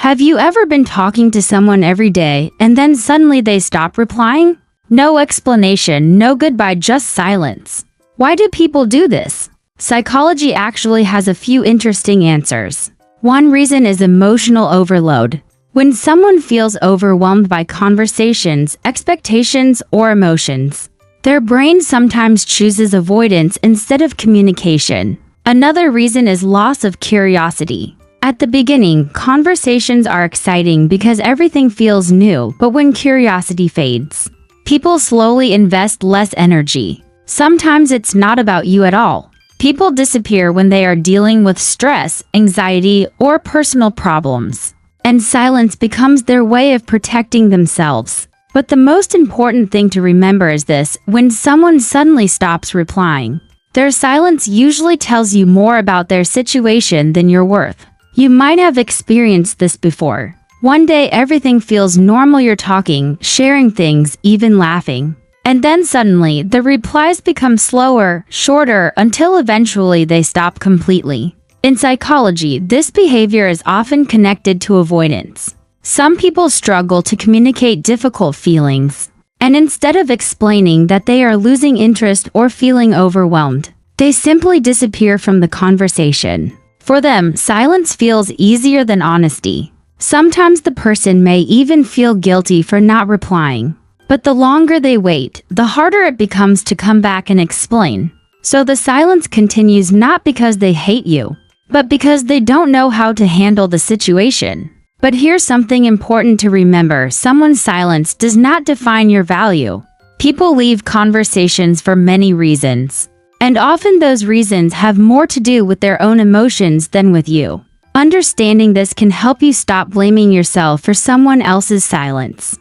Have you ever been talking to someone every day and then suddenly they stop replying? No explanation, no goodbye, just silence. Why do people do this? Psychology actually has a few interesting answers. One reason is emotional overload. When someone feels overwhelmed by conversations, expectations, or emotions, their brain sometimes chooses avoidance instead of communication. Another reason is loss of curiosity. At the beginning, conversations are exciting because everything feels new, but when curiosity fades, people slowly invest less energy. Sometimes it's not about you at all. People disappear when they are dealing with stress, anxiety, or personal problems, and silence becomes their way of protecting themselves. But the most important thing to remember is this: when someone suddenly stops replying, their silence usually tells you more about their situation than your worth. You might have experienced this before. One day everything feels normal, you're talking, sharing things, even laughing. And then suddenly, the replies become slower, shorter, until eventually they stop completely. In psychology, this behavior is often connected to avoidance. Some people struggle to communicate difficult feelings, and instead of explaining that they are losing interest or feeling overwhelmed, they simply disappear from the conversation. For them, silence feels easier than honesty. Sometimes the person may even feel guilty for not replying. But the longer they wait, the harder it becomes to come back and explain. So the silence continues not because they hate you, but because they don't know how to handle the situation. But here's something important to remember: someone's silence does not define your value. People leave conversations for many reasons, and often those reasons have more to do with their own emotions than with you. Understanding this can help you stop blaming yourself for someone else's silence.